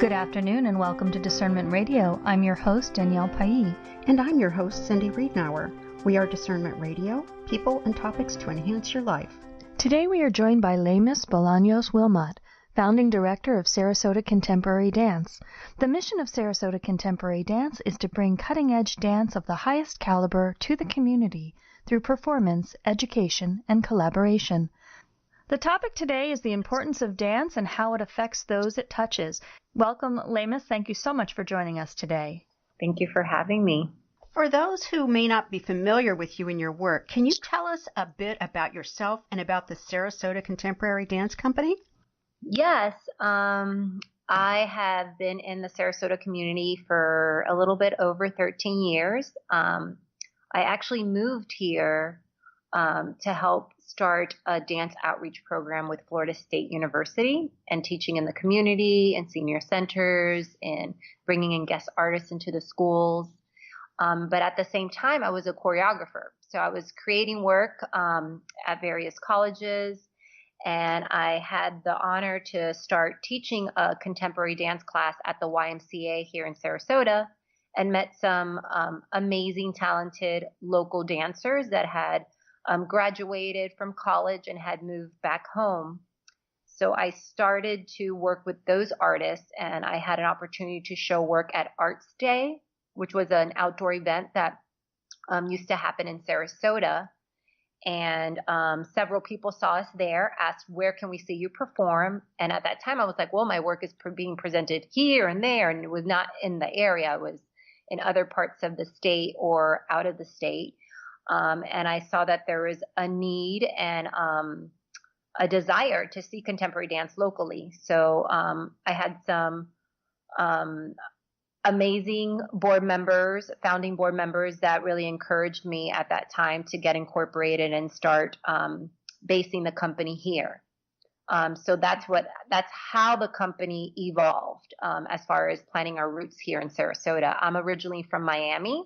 Good afternoon and welcome to Discernment Radio. I'm your host, Danielle Pailly. And I'm your host, Cindy Riednauer. We are Discernment Radio, people and topics to enhance your life. Today we are joined by Leymis Bolanos-Wilmott, founding director of Sarasota Contemporary Dance. The mission of Sarasota Contemporary Dance is to bring cutting-edge dance of the highest caliber to the community through performance, education, and collaboration. The topic today is the importance of dance and how it affects those it touches. Welcome, Leymis. Thank you so much for joining us today. Thank you for having me. For those who may not be familiar with you and your work, can you tell us a bit about yourself and about the Sarasota Contemporary Dance Company? Yes, I have been in the Sarasota community for a little bit over 13 years. I actually moved here to help start a dance outreach program with Florida State University and teaching in the community and senior centers and bringing in guest artists into the schools. But at the same time, I was a choreographer. So I was creating work at various colleges, and I had the honor to start teaching a contemporary dance class at the YMCA here in Sarasota and met some amazing, talented local dancers that had graduated from college and had moved back home. So I started to work with those artists, and I had an opportunity to show work at Arts Day, which was an outdoor event that used to happen in Sarasota. And several people saw us there, asked, where can we see you perform? And at that time, I was like, well, my work is being presented here and there, and it was not in the area. It was in other parts of the state or out of the state. And I saw that there was a need and a desire to see contemporary dance locally. So I had some amazing board members, founding board members that really encouraged me at that time to get incorporated and start basing the company here. So that's how the company evolved as far as planting our roots here in Sarasota. I'm originally from Miami.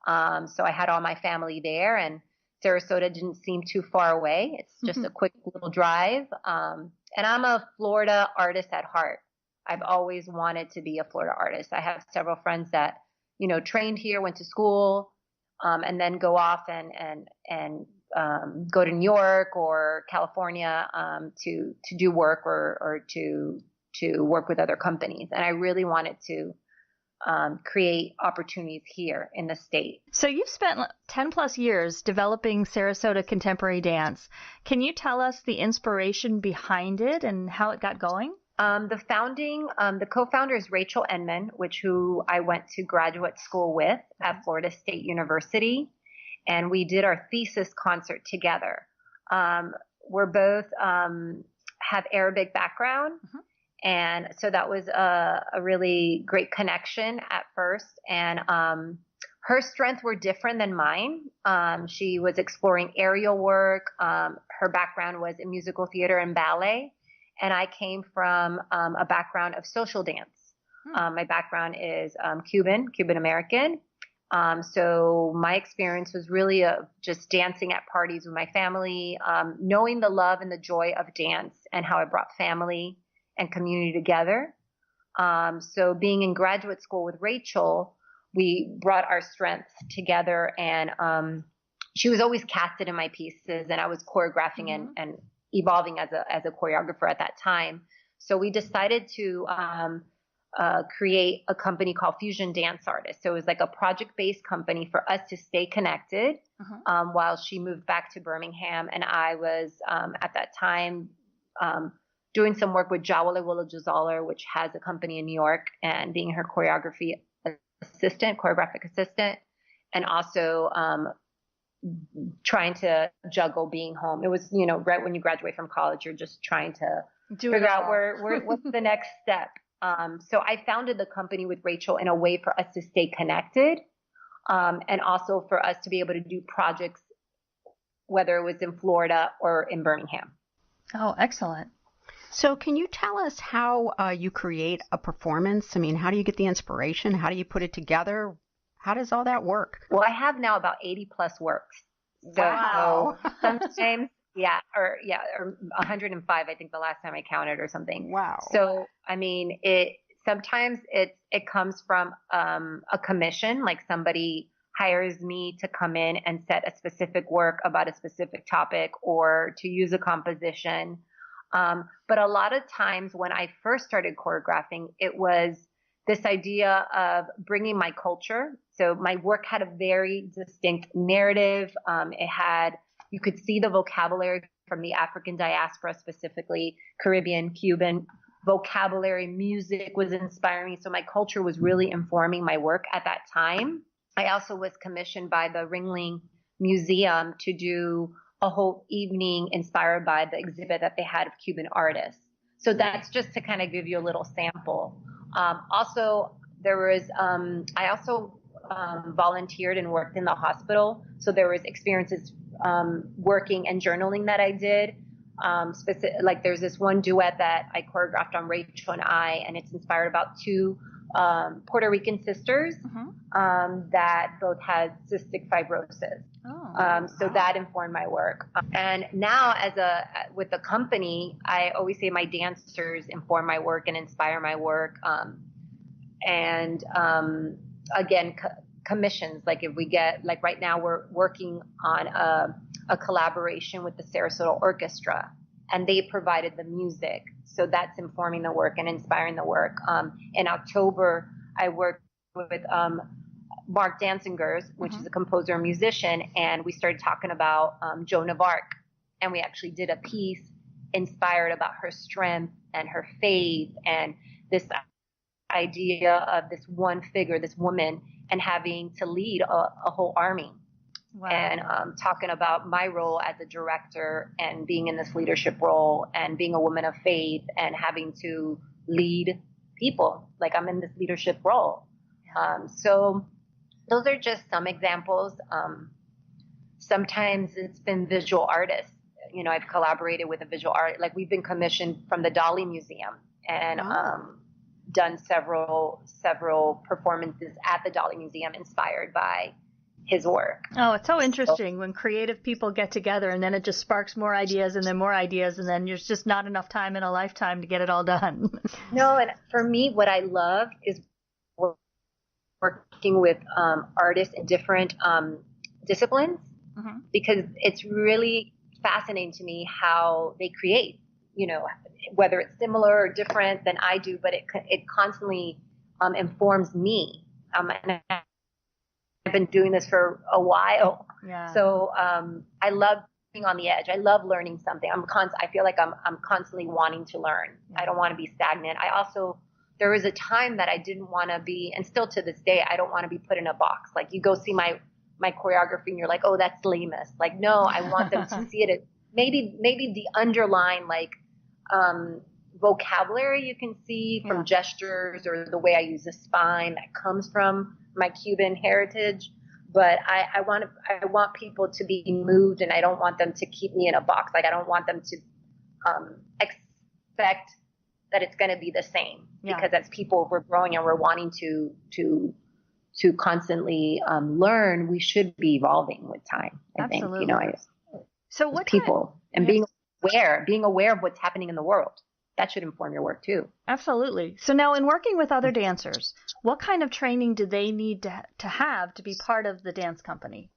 So I had all my family there, and Sarasota didn't seem too far away. It's just a quick little drive. And I'm a Florida artist at heart. I've always wanted to be a Florida artist. I have several friends that, trained here, went to school, and then go off and go to New York or California to do work or to work with other companies. And I really wanted to create opportunities here in the state. So you've spent 10 plus years developing Sarasota Contemporary Dance. Can you tell us the inspiration behind it and how it got going? The co-founder is Rachel Enman, who I went to graduate school with at Florida State University, and we did our thesis concert together. We're both have Arabic background. And so that was a really great connection at first. And her strengths were different than mine. She was exploring aerial work. Her background was in musical theater and ballet. And I came from a background of social dance. My background is Cuban American. So my experience was really just dancing at parties with my family, knowing the love and the joy of dance and how it brought family and community together. So being in graduate school with Rachel, we brought our strengths together, and she was always casted in my pieces, and I was choreographing and evolving as a choreographer at that time. So we decided to create a company called Fusion Dance Artists. So it was like a project-based company for us to stay connected while she moved back to Birmingham, and I was at that time doing some work with Jawale Jazala, which has a company in New York, and being her choreographic assistant, and also trying to juggle being home. It was, right when you graduate from college, you're just trying to figure out what's the next step. So I founded the company with Rachel in a way for us to stay connected, and also for us to be able to do projects, whether it was in Florida or in Birmingham. Oh, excellent. So can you tell us how you create a performance? I mean, how do you get the inspiration? How do you put it together? How does all that work? Well, I have now about 80 plus works. So Wow. sometimes, or 105, I think the last time I counted or something. Wow. So, I mean, Sometimes it comes from a commission, like somebody hires me to come in and set a specific work about a specific topic or to use a composition. But a lot of times when I first started choreographing, it was this idea of bringing my culture. So my work had a very distinct narrative. You could see the vocabulary from the African diaspora, specifically Caribbean, Cuban vocabulary. Music was inspiring me. So my culture was really informing my work at that time. I also was commissioned by the Ringling Museum to do a whole evening inspired by the exhibit that they had of Cuban artists. So that's just to kind of give you a little sample. Also, I also volunteered and worked in the hospital. So there was experiences working and journaling that I did. Like there's this one duet that I choreographed on Rachel and I, and it's inspired about two Puerto Rican sisters that both had cystic fibrosis. So that informed my work. And now with the company, I always say my dancers inform my work and inspire my work. Again, commissions, like if we get, like right now we're working on a collaboration with the Sarasota Orchestra, and they provided the music. So that's informing the work and inspiring the work. In October, I worked with Mark Dancingers, which is a composer and musician, and we started talking about Joan of Arc. And we actually did a piece inspired about her strength and her faith and this idea of this one figure, this woman, and having to lead a whole army. Wow. And talking about my role as a director and being in this leadership role and being a woman of faith and having to lead people. Like I'm in this leadership role. So those are just some examples. Sometimes it's been visual artists. You know, I've collaborated with a visual art. Like we've been commissioned from the Dali Museum and done several performances at the Dali Museum inspired by his work. Oh, it's so interesting when creative people get together and then it just sparks more ideas and then more ideas and then there's just not enough time in a lifetime to get it all done. No, and for me, what I love is working with artists in different disciplines because it's really fascinating to me how they create, you know, whether it's similar or different than I do, but it constantly informs me. And I've been doing this for a while. Yeah. So I love being on the edge. I love learning something. I feel like I'm constantly wanting to learn. I don't want to be stagnant. There was a time that I didn't want to be, and still to this day, I don't want to be put in a box. Like you go see my choreography and you're like, oh, that's Leymis. Like, no, I want them to see it. Maybe the underlying vocabulary you can see from gestures or the way I use the spine that comes from my Cuban heritage. But I want people to be moved, and I don't want them to keep me in a box. Like I don't want them to expect that it's going to be the same because as people, we're growing and we're wanting to constantly learn. We should be evolving with time. I Absolutely. think, so what people and being aware of what's happening in the world. That should inform your work too. Absolutely. So now in working with other dancers, what kind of training do they need to have to be part of the dance company?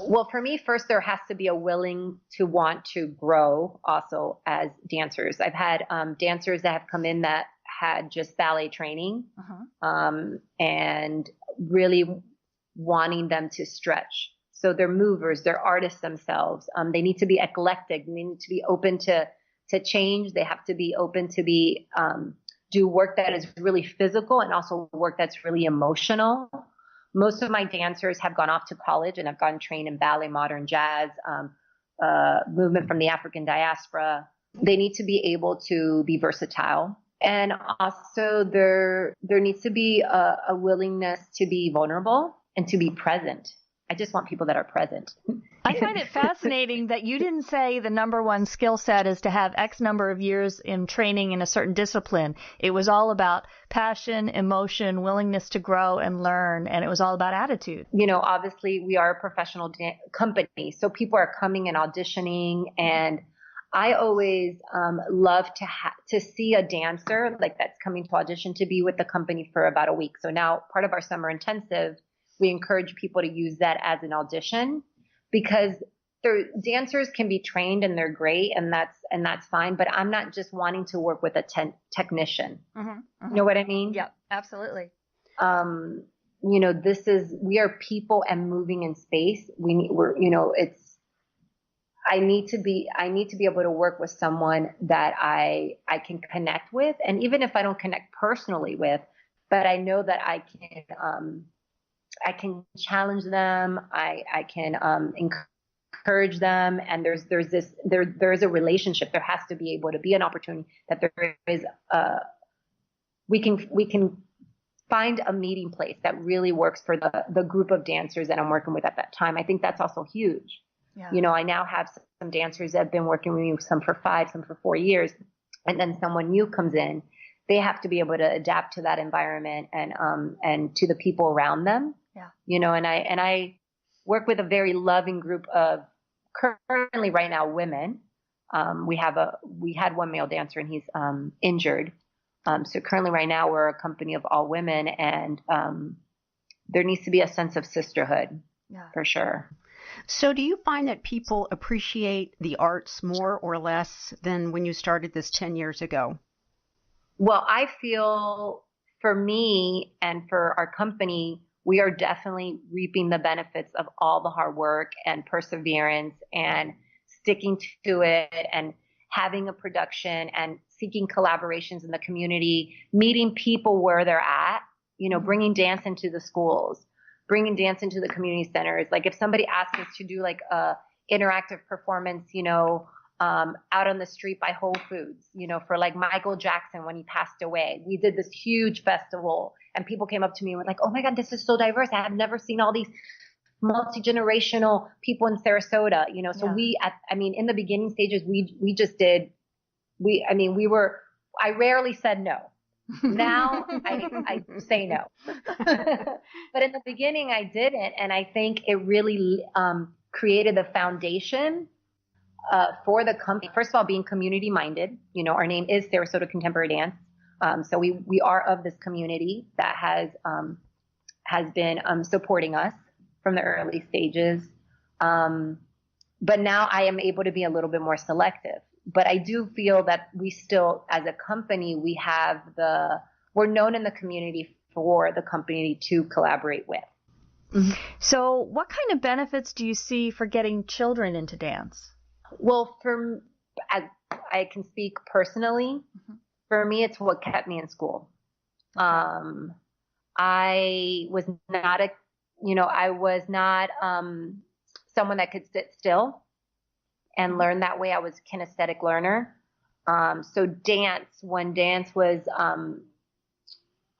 Well, for me, first, there has to be a willing to want to grow also as dancers. I've had dancers that have come in that had just ballet training and really wanting them to stretch. So they're movers, they're artists themselves. They need to be eclectic. They need to be open to change. They have to be open to do work that is really physical and also work that's really emotional. Most of my dancers have gone off to college and have gotten trained in ballet, modern jazz, movement from the African diaspora. They need to be able to be versatile. And also there needs to be a willingness to be vulnerable and to be present. I just want people that are present. I find it fascinating that you didn't say the number one skill set is to have X number of years in training in a certain discipline. It was all about passion, emotion, willingness to grow and learn, and it was all about attitude. You know, obviously we are a professional company, so people are coming and auditioning, and I always love to see a dancer like that's coming to audition to be with the company for about a week. So now part of our summer intensive, we encourage people to use that as an audition because dancers can be trained and they're great and that's fine. But I'm not just wanting to work with a technician. Mm-hmm, mm-hmm. You know what I mean? Yep, absolutely. We are people and moving in space. I need to be able to work with someone that I can connect with. And even if I don't connect personally with, but I know that I can challenge them. I can encourage them. And there's a relationship. There has to be able to be an opportunity that there is we can find a meeting place that really works for the group of dancers that I'm working with at that time. I think that's also huge. Yeah. I now have some dancers that have been working with me, some for 5, some for 4 years, and then someone new comes in. They have to be able to adapt to that environment and to the people around them. Yeah. And I work with a very loving group of currently right now women. We had one male dancer and he's injured. So currently right now we're a company of all women and there needs to be a sense of sisterhood. Yeah. For sure. So do you find that people appreciate the arts more or less than when you started this 10 years ago? Well, I feel for me and for our company, we are definitely reaping the benefits of all the hard work and perseverance and sticking to it and having a production and seeking collaborations in the community, meeting people where they're at, bringing dance into the schools, bringing dance into the community centers. Like if somebody asks us to do like a interactive performance, out on the street by Whole Foods, for like Michael Jackson when he passed away, we did this huge festival and people came up to me and were like, oh my God, this is so diverse. I have never seen all these multi-generational people in Sarasota, so in the beginning stages, I rarely said no. Now I say no. But in the beginning I didn't. And I think it really created the foundation for the company. First of all, being community minded. Our name is Sarasota Contemporary Dance. So we are of this community that has been supporting us from the early stages. But now I am able to be a little bit more selective. But I do feel that we still, as a company, we're known in the community for the company to collaborate with. Mm-hmm. So what kind of benefits do you see for getting children into dance? Well, I can speak personally. Mm-hmm. For me, it's what kept me in school. Okay. I was not someone that could sit still and learn that way. I was a kinesthetic learner. So when dance was,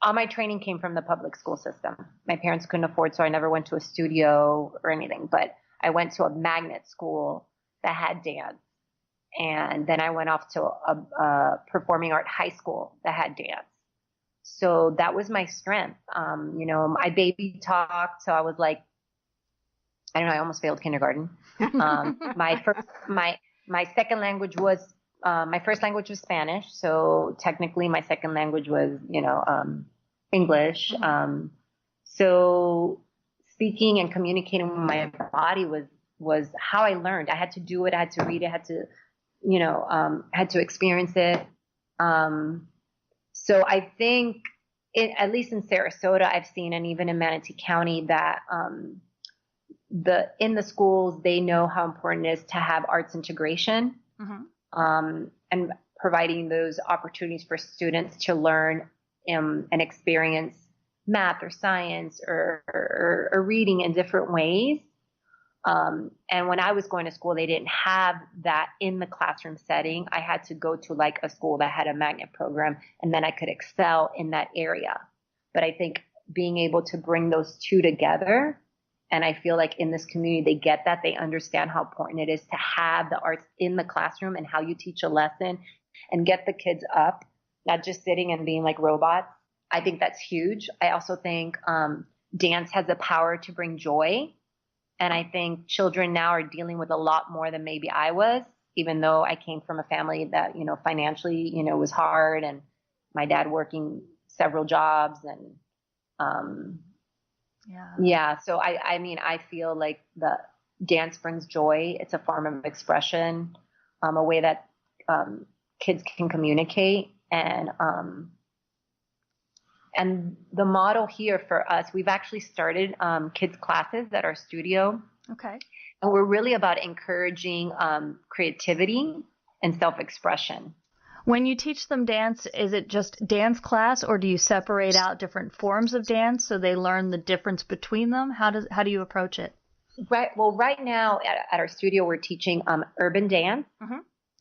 all my training came from the public school system. My parents couldn't afford, so I never went to a studio or anything, but I went to a magnet school that had dance. And then I went off to a performing art high school that had dance. So that was my strength. I baby talked. So I was like, I don't know, I almost failed kindergarten. My second language was, my first language was Spanish. So technically my second language was, English. Mm-hmm. So speaking and communicating with my body was how I learned. I had to do it. I had to read it. I had to, had to experience it. So I think at least in Sarasota, I've seen, and even in Manatee County, that, in the schools, they know how important it is to have arts integration, mm-hmm. And providing those opportunities for students to learn and experience math or science or reading in different ways. And when I was going to school, they didn't have that in the classroom setting. I had to go to like a school that had a magnet program, and then I could excel in that area. But I think being able to bring those two together, and I feel like in this community, they get that. They understand how important it is to have the arts in the classroom and how you teach a lesson and get the kids up, not just sitting and being like robots. I think that's huge. I also think dance has the power to bring joy. And I think children now are dealing with a lot more than maybe I was, even though I came from a family that, financially, was hard, and my dad working several jobs, and yeah. So I feel like the dance brings joy. It's a form of expression, a way that kids can communicate, and the model here for us, we've actually started kids classes at our studio. Okay. And we're really about encouraging creativity and self-expression. When you teach them dance, is it just dance class, or do you separate out different forms of dance so they learn the difference between them? How do you approach it? Right. Well, right now at our studio, we're teaching urban dance. Mm-hmm.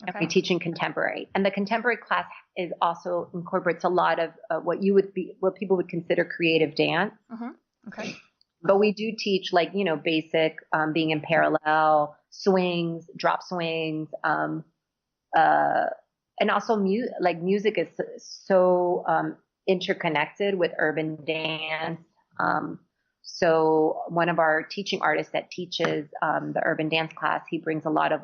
Okay. And we're teaching contemporary. And the contemporary class is also incorporates a lot of what people would consider creative dance. Mm-hmm. Okay. But we do teach basic being in parallel, swings, drop swings, and also music is so interconnected with urban dance. So one of our teaching artists that teaches the urban dance class, he brings a lot of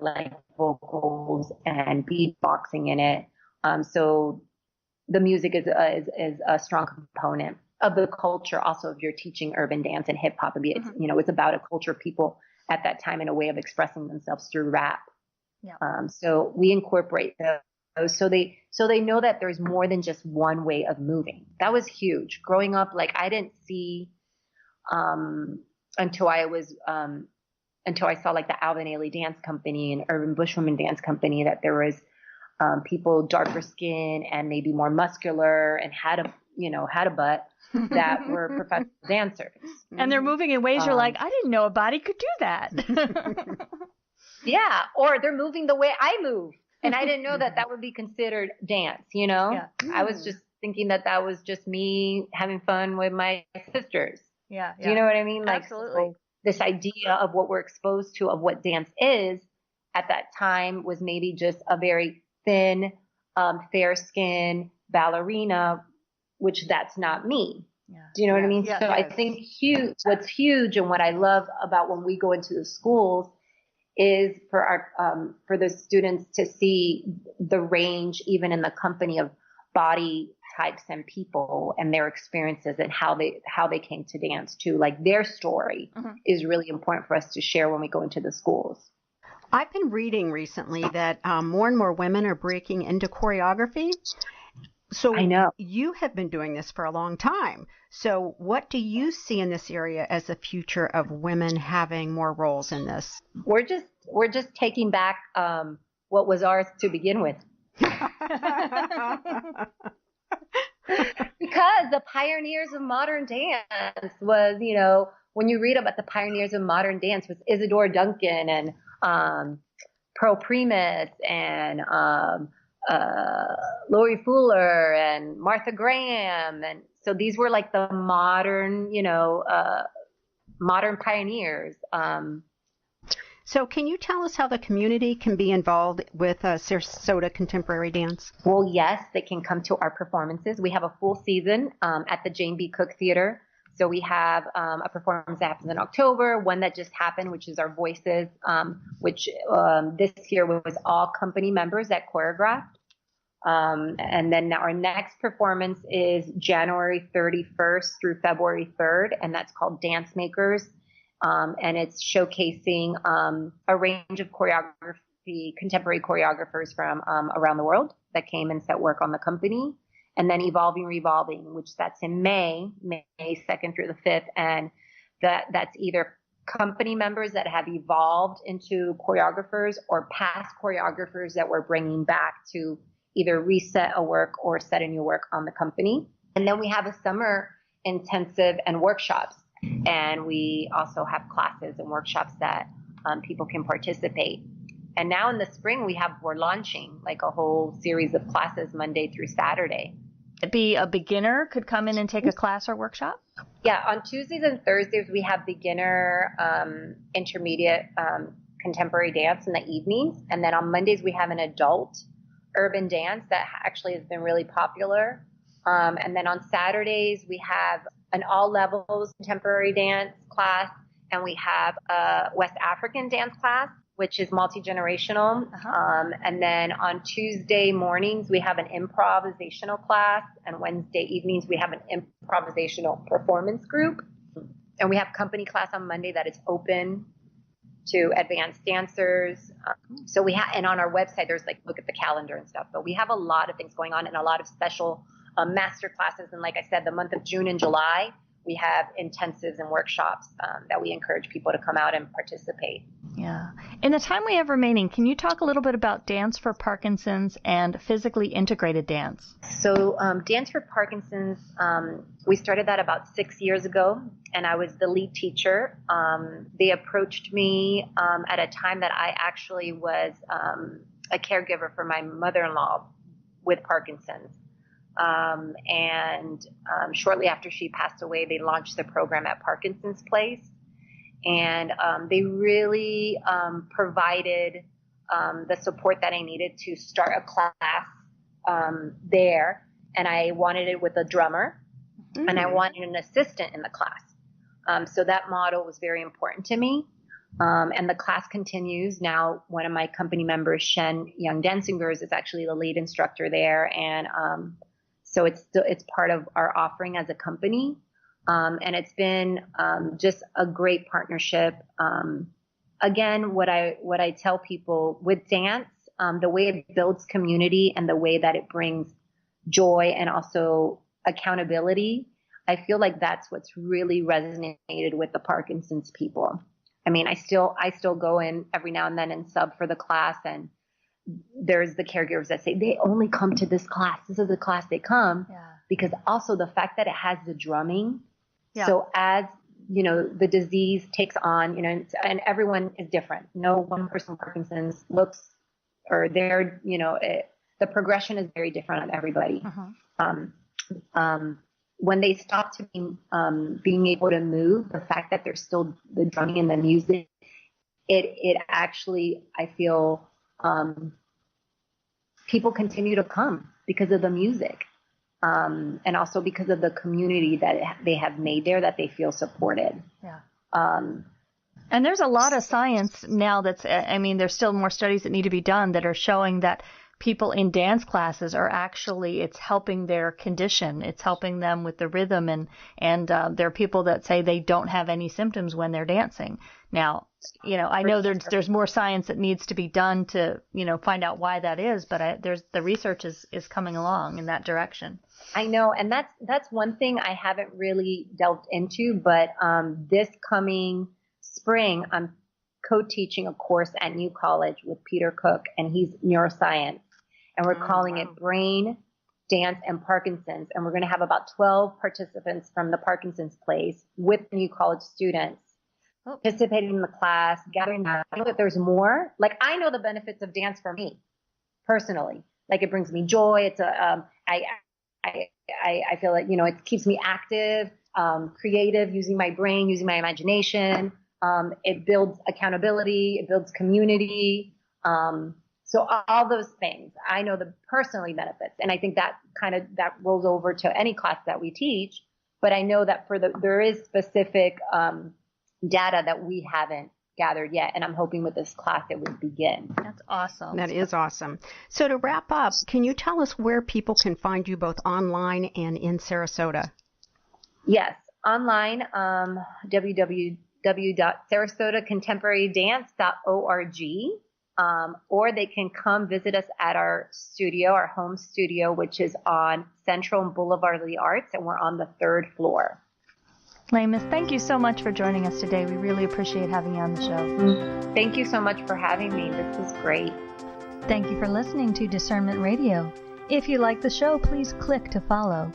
vocals and beatboxing in it. So the music is a strong component of the culture. Also, if you're teaching urban dance and hip hop, it's about a culture of people at that time and a way of expressing themselves through rap. Yeah. So we incorporate those so they know that there's more than just one way of moving. That was huge. Growing up, I didn't see until I saw the Alvin Ailey Dance Company and Urban Bushwoman Dance Company that there was people darker skin and maybe more muscular and had a butt that were professional dancers. And they're moving in ways you're like, I didn't know a body could do that. Yeah, or they're moving the way I move, and I didn't know that would be considered dance. Yeah. I was just thinking that was just me having fun with my sisters. Yeah. Do you know what I mean? Absolutely. So this idea of what we're exposed to, of what dance is at that time, was maybe just a very thin, fair skin ballerina, which that's not me. Yeah. Do you know what I mean? Yeah, so I think what's huge and what I love about when we go into the schools is for the students to see the range, even in the company of body types and people and their experiences and how they came to dance too. Their story is really important for us to share when we go into the schools. I've been reading recently that more and more women are breaking into choreography. So I know you have been doing this for a long time. So what do you see in this area as the future of women having more roles in this? We're just taking back what was ours to begin with. Because the pioneers of modern dance was, when you read about the pioneers of modern dance, was Isadora Duncan and Pearl Primus and Lori Fuller and Martha Graham. And so these were the modern, modern pioneers. So can you tell us how the community can be involved with Sarasota Contemporary Dance? Well, yes, they can come to our performances. We have a full season at the Jane B. Cook Theater. So we have a performance that happens in October, one that just happened, which is our Voices, which this year was all company members that choreographed. And then our next performance is January 31st through February 3rd, and that's called Dance Makers. And it's showcasing a range of contemporary choreographers from around the world that came and set work on the company. And then Evolving Revolving, which that's in May 2nd through the 5th. And that's either company members that have evolved into choreographers or past choreographers that we're bringing back to either reset a work or set a new work on the company. And then we have a summer intensive and workshops. And we also have classes and workshops that people can participate. And now in the spring, we're launching a whole series of classes Monday through Saturday. Be a beginner could come in and take a class or workshop? Yeah, on Tuesdays and Thursdays, we have beginner, intermediate, contemporary dance in the evenings. And then on Mondays, we have an adult urban dance that actually has been really popular. And then on Saturdays, we have an all levels contemporary dance class, and we have a West African dance class, which is multi-generational. Uh-huh. And then on Tuesday mornings, we have an improvisational class. And Wednesday evenings, we have an improvisational performance group. And we have company class on Monday that is open to advanced dancers. So we have, and on our website, there's like, look at the calendar and stuff. But we have a lot of things going on and a lot of special master classes. And like I said, the month of June and July, we have intensives and workshops that we encourage people to come out and participate. Yeah. In the time we have remaining, can you talk a little bit about Dance for Parkinson's and physically integrated dance? So Dance for Parkinson's, we started that about 6 years ago, and I was the lead teacher. They approached me at a time that I actually was a caregiver for my mother-in-law with Parkinson's. And shortly after she passed away, they launched the program at Parkinson's Place. And they really provided the support that I needed to start a class there. And I wanted it with a drummer, and I wanted an assistant in the class. So that model was very important to me. And the class continues. Now, one of my company members, Shen Young Densingers, is actually the lead instructor there. And so it's part of our offering as a company. And it's been just a great partnership. Again, what I tell people with dance, the way it builds community and the way that it brings joy and also accountability, I feel like that's what's really resonated with the Parkinson's people. I mean, I still go in every now and then and sub for the class, and there's the caregivers that say they only come to this class. This is the class they come because also the fact that it has the drumming. Yeah. So as, you know, the disease takes on, you know, and everyone is different. No one person with Parkinson's looks or they're, you know, the progression is very different on everybody. When they stop to being able to move, the fact that there's still the drumming and the music, it actually, I feel, people continue to come because of the music. And also because of the community that they have made there, that they feel supported. Yeah. And there's a lot of science now there's still more studies that need to be done that are showing that people in dance classes are actually, it's helping their condition. It's helping them with the rhythm. And there are people that say they don't have any symptoms when they're dancing. Now, you know, I know there's more science that needs to be done to, you know, find out why that is, but the research is coming along in that direction. I know, and that's one thing I haven't really delved into, but this coming spring, I'm co-teaching a course at New College with Peter Cook, and he's neuroscience, and we're calling it Brain, Dance, and Parkinson's, and we're going to have about 12 participants from the Parkinson's Place with New College students participating in the class, gathering. I know that there's more. Like, I know the benefits of dance for me personally. Like, it brings me joy. It's I feel like, you know, it keeps me active, creative, using my brain, using my imagination. It builds accountability. It builds community. So all those things, I know the personally benefits. And I think that that rolls over to any class that we teach. But I know that there is specific data that we haven't gathered yet, and I'm hoping with this class it would begin. That's awesome. That is awesome. So to wrap up, can you tell us where people can find you both online and in Sarasota? Yes, online, www.sarasotacontemporarydance.org, or they can come visit us at our studio, our home studio, which is on Central and Boulevard of the Arts, and we're on the 3rd floor. Leymis, thank you so much for joining us today. We really appreciate having you on the show. Thank you so much for having me. This is great. Thank you for listening to Discernment Radio. If you like the show, please click to follow.